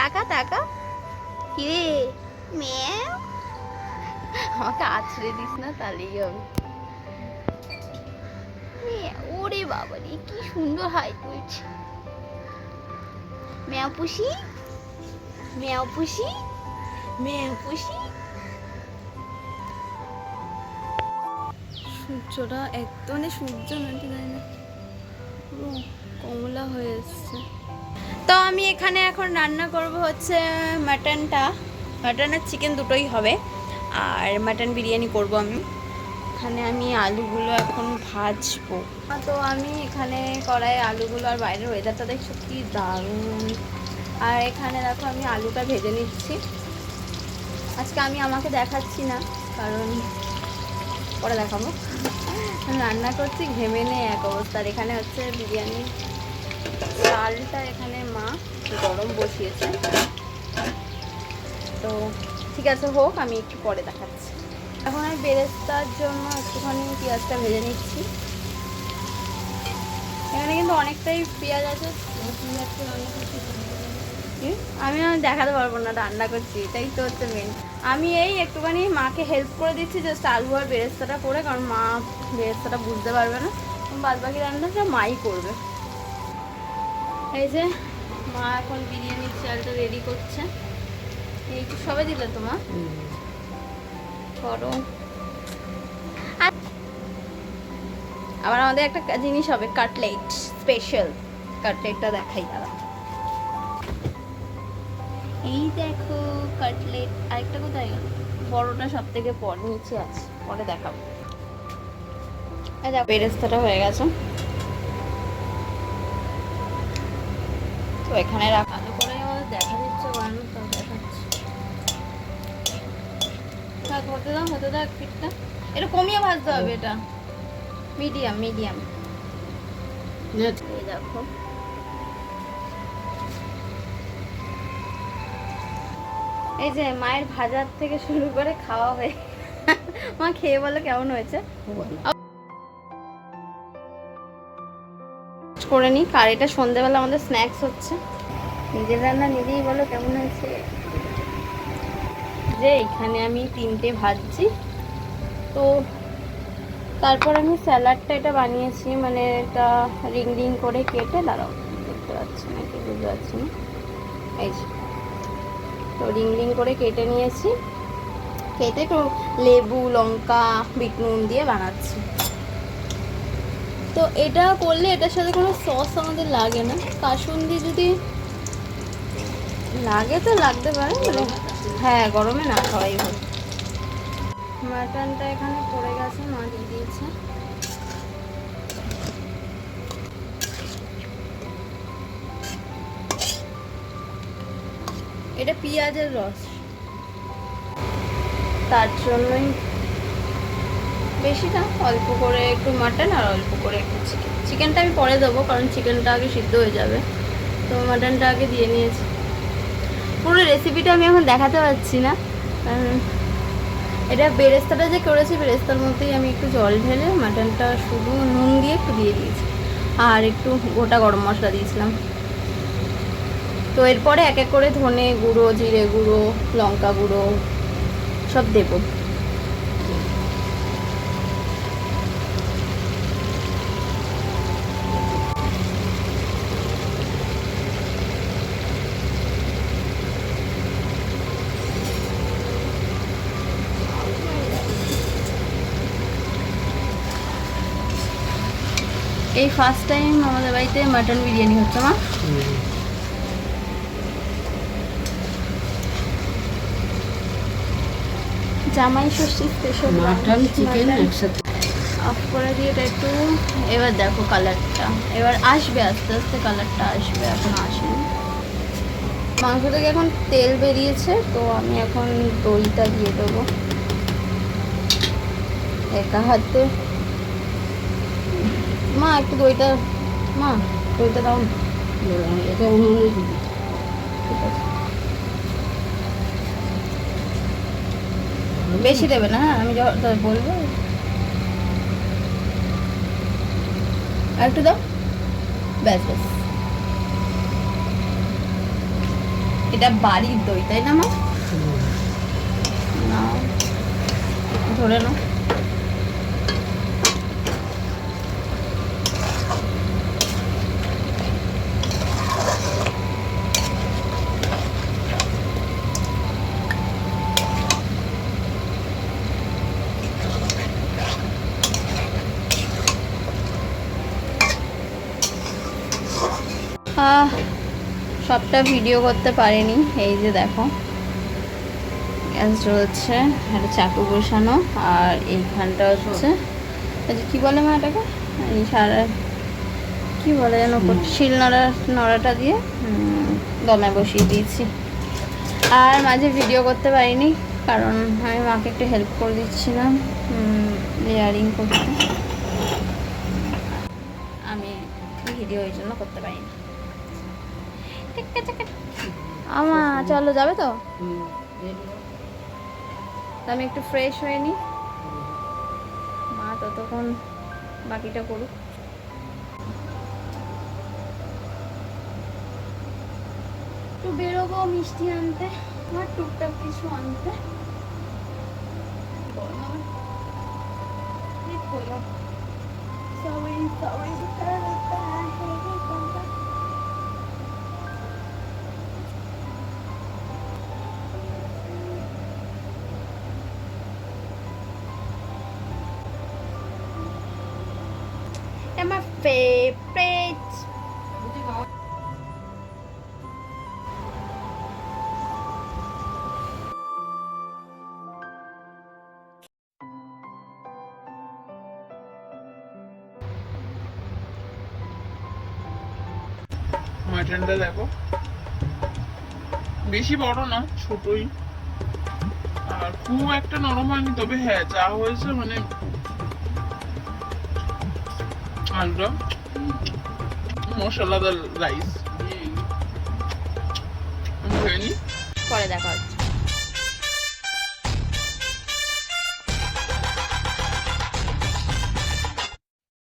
টাকা টাকা কিরে মেয়ে, আমাকে আছড়ে দিস না, তাহলেই হবে। ওরে বাবা রে, কি সুন্দর হাইট হয়েছে। মেয়া পুষি, মেয়া পুষি, মেয়া পুষি। সূর্যটা একদম সূর্য নাকি যায় না, পুরো কমলা হয়ে এসছে। তো আমি এখানে এখন রান্না করব হচ্ছে মাটনটা, মাটন আর চিকেন দুটোই হবে, আর মাটন বিরিয়ানি করব আমি। এখানে আমি আলুগুলো এখন ভাজবো। তো আমি এখানে কড়াইয়ে আলুগুলো, আর বাইরের ওয়েদারটা দেখছো কি দারুণ। আর এখানে দেখো আমি আলুটা ভেজে নিচ্ছি। আজকে আমি আমাকে দেখাচ্ছি না, কারণ পরে দেখাবো। রান্না করছি ঘেমে নেই এক অবস্থার। এখানে হচ্ছে বিরিয়ানি চালটা এখানে মা গরম বসিয়েছে, তো ঠিক আছে হোক, আমি একটু পরে দেখাচ্ছি। এখন আমি বেরেস্তার জন্য একটুখানি পেঁয়াজটা ভেজে নিচ্ছি। এখানে কিন্তু অনেকটাই পেঁয়াজ আছে, আমি দেখাতে পারবো না রান্না করছি, এটাই তো হচ্ছে মেন। আমি এই একটুখানি মাকে হেল্প করে দিচ্ছি, জাস্ট আলু আর বেরেস্তাটা করে, কারণ মা বেরেস্তাটা বুঝতে পারবে না, বাদ বাকি রান্নাটা মাই করবে। এই যে মা এখন বিরিয়ানির চালটা রেডি করছে। এই সবে দিলে তোমার করো। আবার আমাদের একটা জিনিস হবে, কাটলেট, স্পেশাল কাটলেটটা দেখাই দাঁড়া। এই দেখো কাটলেট। আরেকটা কোথায় গেল? বড়টা সব থেকে পরে নিচে আছে, পরে দেখাবো। এই দেখো বেরেস্তাটা হয়ে গেছে, তো এখানে রাখা করে দেখা দিচ্ছে বানানো, তাও দেখাচ্ছি। হতে দাও, হতে দাও, পিঠটা এটা কমিয়ে ভাজতে হবে, এটা মিডিয়াম মিডিয়াম। এই দেখো এই যে মায়ের ভাজার থেকে শুরু করে খাওয়া হয়ে, মা খেয়ে বলো কেমন হয়েছে করে নি। আর এটা সন্ধ্যেবেলা আমাদের স্ন্যাক্স হচ্ছে। নিজের রান্না নিজেই বলো কেমন হয়েছে। যে এখানে আমি 3টে ভাজছি, তো তারপর আমি স্যালাডটা এটা বানিয়েছি, মানে এটা রিং রিং করে কেটে, দাঁড়াও দেখতে পাচ্ছি নাকি বুঝতে পারছি না, এই যে তো রিং রিং করে কেটে নিয়েছি, কেটে একটু লেবু লঙ্কা বিট নুন দিয়ে বানাচ্ছি। তো এটা করলে এটার সাথে কোনো সস আমাদের লাগে না, কাসুন্দি যদি লাগে তো লাগতে পারে, মানে হ্যাঁ গরমে না খাওয়াই ভালো। মাটনটা এখানে পড়ে গেছে, মা দিয়ে দিয়েছে। এটা পেঁয়াজের রস, তার জন্যই বেশি না, অল্প করে একটু মাটন আর অল্প করে একটু চিকেন। চিকেনটা আমি পরে দেবো, কারণ চিকেনটা আগে সিদ্ধ হয়ে যাবে, তো মাটনটা আগে দিয়ে নিয়েছি। পুরো রেসিপিটা আমি এখন দেখাতে পারছি না, কারণ এটা বেরেস্তাটা যে করেছি, বেরেস্তার মধ্যেই আমি একটু জল ঢেলে মাটনটা শুধু নুন দিয়ে একটু দিয়ে দিয়েছি, আর একটু গোটা গরম মশলা দিয়েছিলাম। তো এরপরে এক এক করে ধনে গুঁড়ো, জিরে গুঁড়ো, লঙ্কা গুঁড়ো সব দেবো। এই ফার্স্ট টাইম আমাদের বাড়িতে মাটন বিরিয়ানি হচ্ছে। মা জামাই ষষ্ঠী স্পেশাল মাটন চিকেন একসাথে অফ করে দিয়ে এটা একটু, এবার দেখো কালারটা এবার আসবে, আস্তে আস্তে কালারটা আসবে, এখন আসেনি। মাংস থেকে এখন তেল বেরিয়েছে, তো আমি এখন দইটা দিয়ে দেবো একা হাতে। মা একটু দইটা, মা দইটা দাও। এটা উনুনে দিবি। ঠিক আছে, বেশি দেবে না, হ্যাঁ আমি যখন বলবো। আর একটু দাও, ব্যাস ব্যাস। এটা বাড়ির দই তাই না মা? নাও, ধরে নাও। সবটা ভিডিও করতে পারিনি। এই যে দেখো গ্যাস জ্বলছে, একটা চাকু বসানো, আর এইখানটা হচ্ছে কি বলে মা এটাকে, এই সারা কি বলে যেন, শিল নড়াটা দিয়ে দমে বসিয়ে দিয়েছি। আর মাঝে ভিডিও করতে পারিনি কারণ আমি মাকে একটু হেল্প করে দিচ্ছিলাম লেয়ারিং করতে। আমি ভিডিও এই জন্য করতে পারিনি। আমা চলো, যাবে তো? আমি একটু ফ্রেশ হয়ে নিই, মা ততক্ষণ বাকিটা করুক। একটু বেরোবো মিষ্টি আনতে, আমার টুকটাক কিছু আনতে। My favorite. মাটনটা দেখো, বেশি বড় না, ছোটই, আর খুব একটা নরম হয়নি, তবে হ্যাঁ যা হয়েছে মানে আলুটা মশলাদার রাইস। পরে দেখা হচ্ছে।